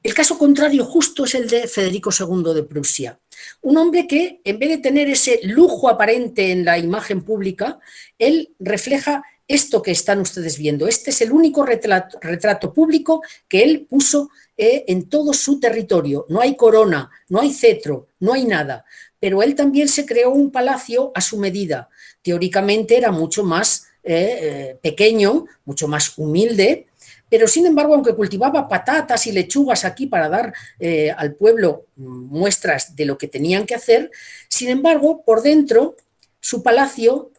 El caso contrario justo es el de Federico II de Prusia, un hombre que, en vez de tener ese lujo aparente en la imagen pública, él refleja esto que están ustedes viendo. Este es el único retrato público que él puso en todo su territorio. No hay corona, no hay cetro, no hay nada, pero él también se creó un palacio a su medida. Teóricamente era mucho más pequeño, mucho más humilde, pero sin embargo, aunque cultivaba patatas y lechugas aquí para dar al pueblo muestras de lo que tenían que hacer, sin embargo, por dentro su palacio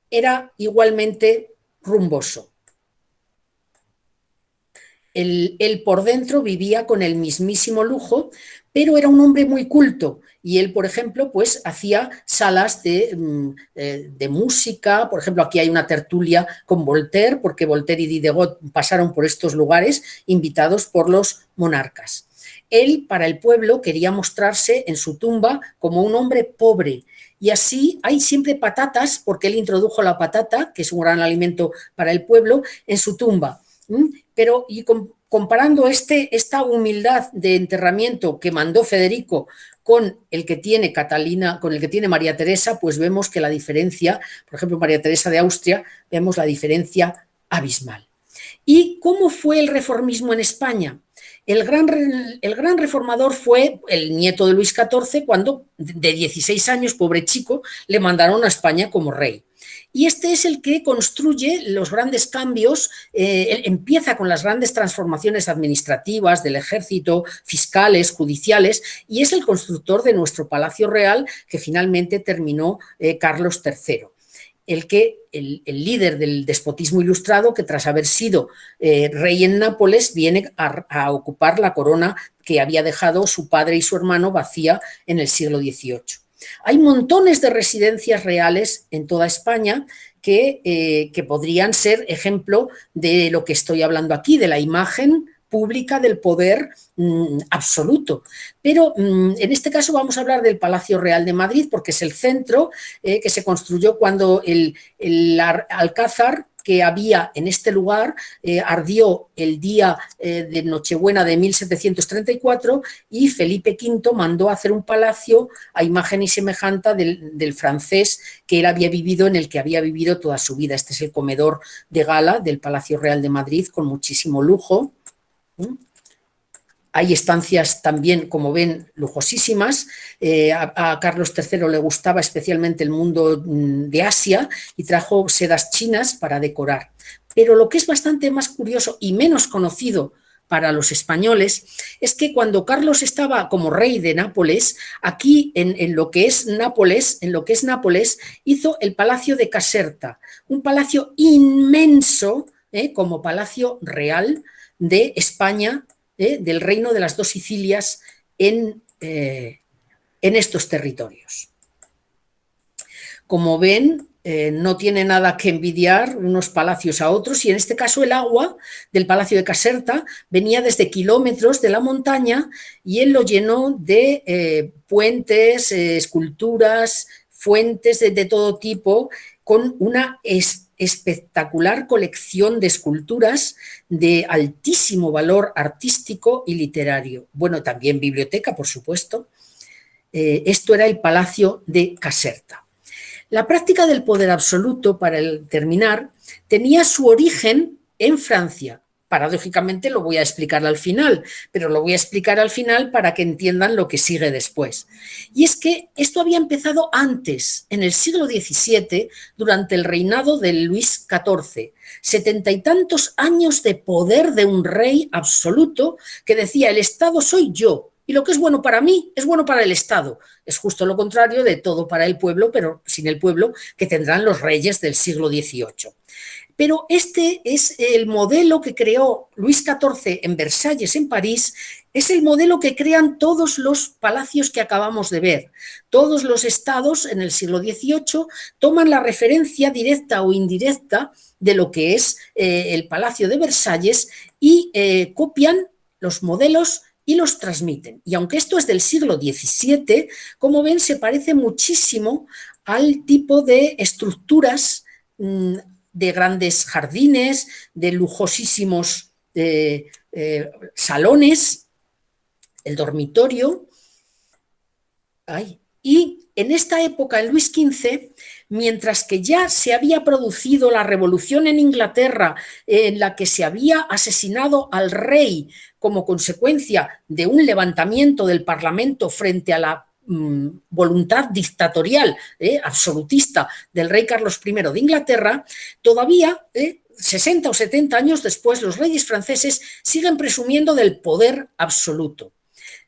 era igualmente rumboso. Él por dentro vivía con el mismísimo lujo, pero era un hombre muy culto y él, por ejemplo, pues hacía salas de música. Por ejemplo, aquí hay una tertulia con Voltaire, porque Voltaire y Diderot pasaron por estos lugares invitados por los monarcas. Él, para el pueblo, quería mostrarse en su tumba como un hombre pobre, y así hay siempre patatas, porque él introdujo la patata, que es un gran alimento para el pueblo, en su tumba. Pero comparando esta humildad de enterramiento que mandó Federico con el que tiene Catalina, con el que tiene María Teresa, pues vemos que la diferencia, por ejemplo, María Teresa de Austria, vemos la diferencia abismal. ¿Y cómo fue el reformismo en España? El gran reformador fue el nieto de Luis XIV, cuando de 16 años, pobre chico, le mandaron a España como rey. Y este es el que construye los grandes cambios, empieza con las grandes transformaciones administrativas del ejército, fiscales, judiciales, y es el constructor de nuestro Palacio Real que finalmente terminó Carlos III. El líder del despotismo ilustrado, que tras haber sido rey en Nápoles viene a ocupar la corona que había dejado su padre y su hermano vacía en el siglo XVIII. Hay montones de residencias reales en toda España que podrían ser ejemplo de lo que estoy hablando aquí, de la imagen pública del poder absoluto. Pero en este caso vamos a hablar del Palacio Real de Madrid, porque es el centro que se construyó cuando el alcázar que había en este lugar ardió el día de Nochebuena de 1734, y Felipe V mandó hacer un palacio a imagen y semejanza del francés que él había vivido, en el que había vivido toda su vida. Este es el comedor de gala del Palacio Real de Madrid, con muchísimo lujo. Hay estancias también, como ven, lujosísimas. A Carlos III le gustaba especialmente el mundo de Asia y trajo sedas chinas para decorar. Pero lo que es bastante más curioso y menos conocido para los españoles es que cuando Carlos estaba como rey de Nápoles, aquí en lo que es Nápoles, hizo el Palacio de Caserta, un palacio inmenso como palacio real de España, del Reino de las Dos Sicilias en en estos territorios. Como ven, no tiene nada que envidiar unos palacios a otros, y en este caso el agua del Palacio de Caserta venía desde kilómetros de la montaña y él lo llenó de puentes, esculturas, fuentes de todo tipo, con una espectacular colección de esculturas de altísimo valor artístico y literario. Bueno, también biblioteca, por supuesto. Esto era el Palacio de Caserta. La práctica del poder absoluto, para terminar, tenía su origen en Francia. Paradójicamente lo voy a explicar al final, pero lo voy a explicar al final para que entiendan lo que sigue después. Y es que esto había empezado antes, en el siglo XVII, durante el reinado de Luis XIV. 70 y tantos años de poder de un rey absoluto que decía: el Estado soy yo, y lo que es bueno para mí es bueno para el Estado. Es justo lo contrario de todo para el pueblo, pero sin el pueblo, que tendrán los reyes del siglo XVIII. Pero este es el modelo que creó Luis XIV en Versalles, en París. Es el modelo que crean todos los palacios que acabamos de ver. Todos los estados en el siglo XVIII toman la referencia directa o indirecta de lo que es el Palacio de Versalles y copian los modelos y los transmiten. Y aunque esto es del siglo XVII, como ven, se parece muchísimo al tipo de estructuras de grandes jardines, de lujosísimos salones, el dormitorio. Y en esta época, en Luis XV, mientras que ya se había producido la revolución en Inglaterra, en la que se había asesinado al rey como consecuencia de un levantamiento del Parlamento frente a la voluntad dictatorial, absolutista del rey Carlos I de Inglaterra, todavía 60 o 70 años después los reyes franceses siguen presumiendo del poder absoluto.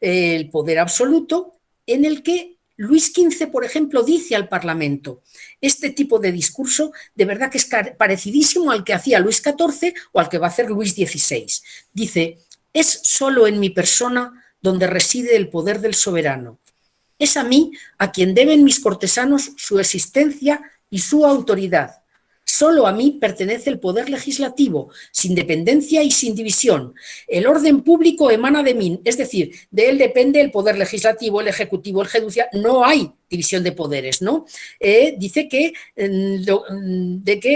El poder absoluto en el que Luis XV, por ejemplo, dice al Parlamento este tipo de discurso, de verdad que es parecidísimo al que hacía Luis XIV o al que va a hacer Luis XVI. Dice: es solo en mi persona donde reside el poder del soberano. Es a mí a quien deben mis cortesanos su existencia y su autoridad. Solo a mí pertenece el poder legislativo, sin dependencia y sin división. El orden público emana de mí, es decir, de él depende el poder legislativo, el ejecutivo, el judicial. No hay división de poderes, ¿no? Dice que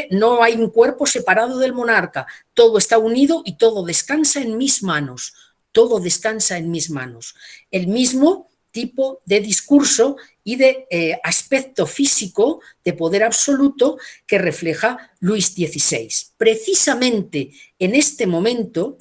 no hay un cuerpo separado del monarca. Todo está unido y todo descansa en mis manos. Todo descansa en mis manos. El mismo tipo de discurso y de aspecto físico de poder absoluto que refleja Luis XVI. Precisamente en este momento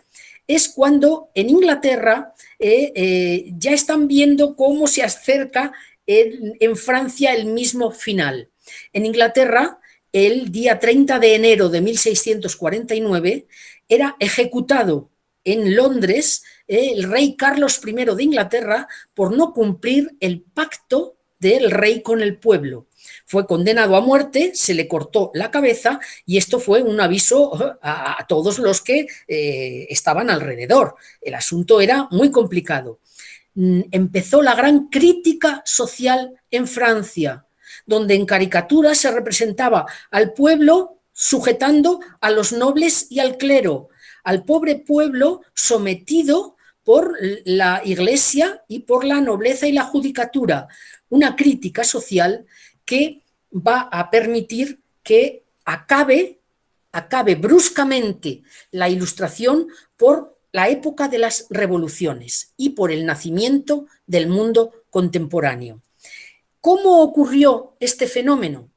es cuando en Inglaterra ya están viendo cómo se acerca en Francia el mismo final. En Inglaterra, el día 30 de enero de 1649, era ejecutado en Londres el rey Carlos I de Inglaterra por no cumplir el pacto del rey con el pueblo. Fue condenado a muerte, se le cortó la cabeza y esto fue un aviso a todos los que estaban alrededor. El asunto era muy complicado. Empezó la gran crítica social en Francia, donde en caricatura se representaba al pueblo sujetando a los nobles y al clero, al pobre pueblo sometido por la Iglesia y por la nobleza y la judicatura. Una crítica social que va a permitir que acabe bruscamente la Ilustración por la época de las revoluciones y por el nacimiento del mundo contemporáneo. ¿Cómo ocurrió este fenómeno?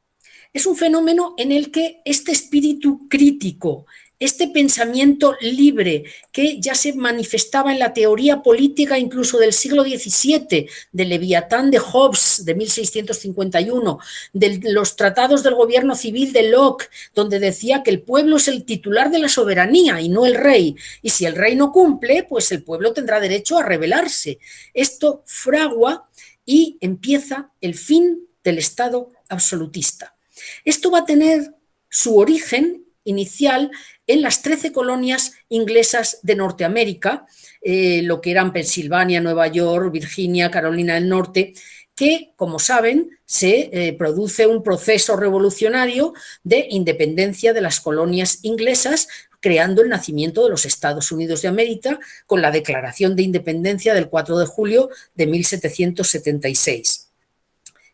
Es un fenómeno en el que este espíritu crítico, este pensamiento libre que ya se manifestaba en la teoría política incluso del siglo XVII, del Leviatán de Hobbes de 1651, de los tratados del gobierno civil de Locke, donde decía que el pueblo es el titular de la soberanía y no el rey, y si el rey no cumple, pues el pueblo tendrá derecho a rebelarse. Esto fragua y empieza el fin del Estado absolutista. Esto va a tener su origen inicial en las 13 colonias inglesas de Norteamérica, lo que eran Pensilvania, Nueva York, Virginia, Carolina del Norte, que, como saben, se produce un proceso revolucionario de independencia de las colonias inglesas, creando el nacimiento de los Estados Unidos de América con la Declaración de Independencia del 4 de julio de 1776.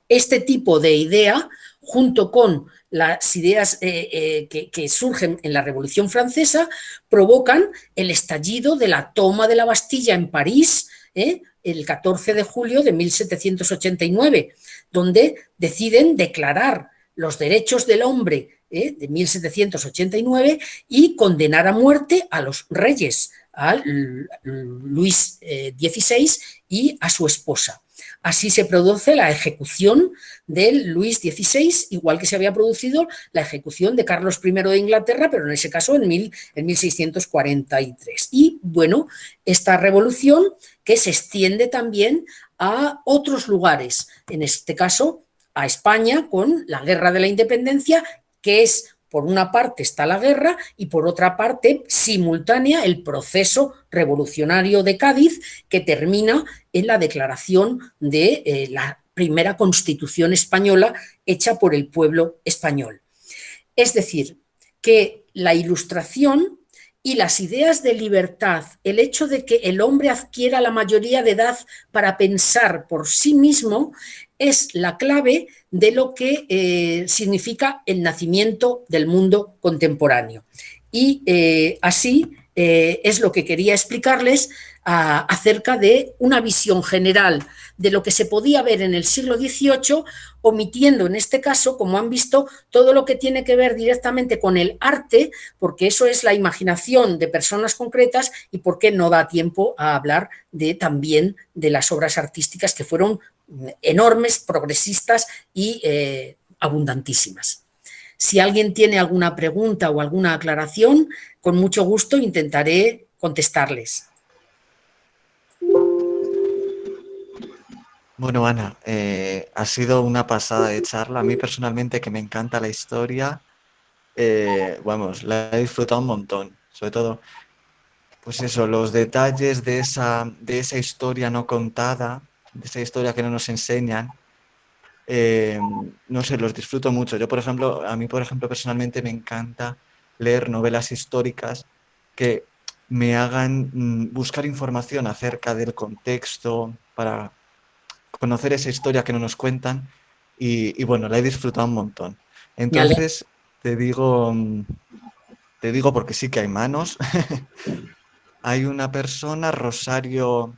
Este tipo de idea, junto con las ideas que surgen en la Revolución Francesa, provocan el estallido de la toma de la Bastilla en París, el 14 de julio de 1789, donde deciden declarar los derechos del hombre de 1789 y condenar a muerte a los reyes, a Luis XVI y a su esposa. Así se produce la ejecución de Luis XVI, igual que se había producido la ejecución de Carlos I de Inglaterra, pero en ese caso en 1643. Y bueno, esta revolución que se extiende también a otros lugares, en este caso a España con la Guerra de la Independencia, que es, por una parte está la guerra y por otra parte, simultánea, el proceso revolucionario de Cádiz, que termina en la declaración de la primera Constitución española hecha por el pueblo español. Es decir, que la Ilustración y las ideas de libertad, el hecho de que el hombre adquiera la mayoría de edad para pensar por sí mismo, es la clave de lo que significa el nacimiento del mundo contemporáneo. Y así es lo que quería explicarles acerca de una visión general de lo que se podía ver en el siglo XVIII, omitiendo en este caso, como han visto, todo lo que tiene que ver directamente con el arte, porque eso es la imaginación de personas concretas y porque no da tiempo a hablar también de las obras artísticas que fueron enormes, progresistas y abundantísimas. Si alguien tiene alguna pregunta o alguna aclaración, con mucho gusto intentaré contestarles. Bueno, Ana, ha sido una pasada de charla. A mí personalmente, que me encanta la historia, vamos, la he disfrutado un montón. Sobre todo, pues eso, los detalles de esa historia no contada, de esa historia que no nos enseñan. No sé, los disfruto mucho. A mí, por ejemplo, personalmente me encanta leer novelas históricas que me hagan buscar información acerca del contexto para conocer esa historia que no nos cuentan y bueno, la he disfrutado un montón. Entonces, te digo porque sí que hay manos. Hay una persona, Rosario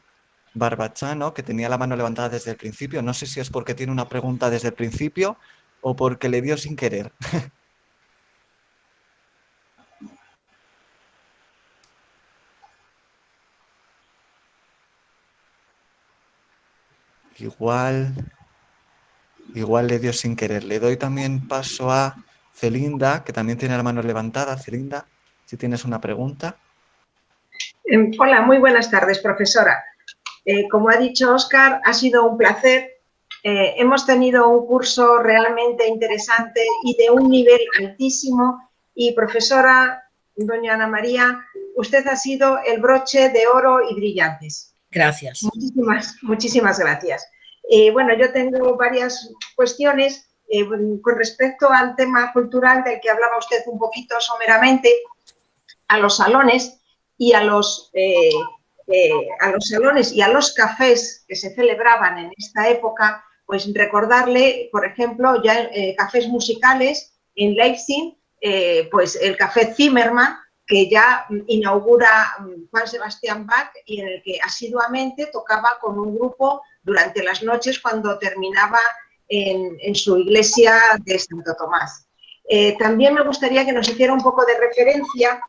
Barbachano, que tenía la mano levantada desde el principio. No sé si es porque tiene una pregunta desde el principio o porque le dio sin querer. Igual le dio sin querer. Le doy también paso a Celinda, que también tiene la mano levantada. Celinda, si tienes una pregunta. Hola, muy buenas tardes, profesora. Como ha dicho Óscar, ha sido un placer. Hemos tenido un curso realmente interesante y de un nivel altísimo. Y, profesora, doña Ana María, usted ha sido el broche de oro y brillantes. Gracias. Muchísimas gracias. Bueno, yo tengo varias cuestiones con respecto al tema cultural del que hablaba usted un poquito someramente, a los salones y a los salones y a los cafés que se celebraban en esta época, pues recordarle, por ejemplo, ya cafés musicales en Leipzig, pues el café Zimmermann, que ya inaugura Juan Sebastián Bach y en el que asiduamente tocaba con un grupo durante las noches cuando terminaba en su iglesia de Santo Tomás. También me gustaría que nos hiciera un poco de referencia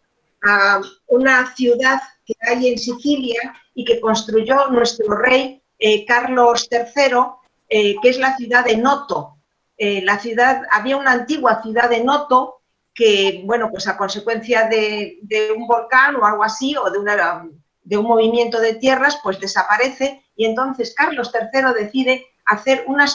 a una ciudad que hay en Sicilia y que construyó nuestro rey Carlos III, que es la ciudad de Noto. Había una antigua ciudad de Noto que, bueno, pues a consecuencia de un volcán o algo así, o de un movimiento de tierras, pues desaparece, y entonces Carlos III decide hacer una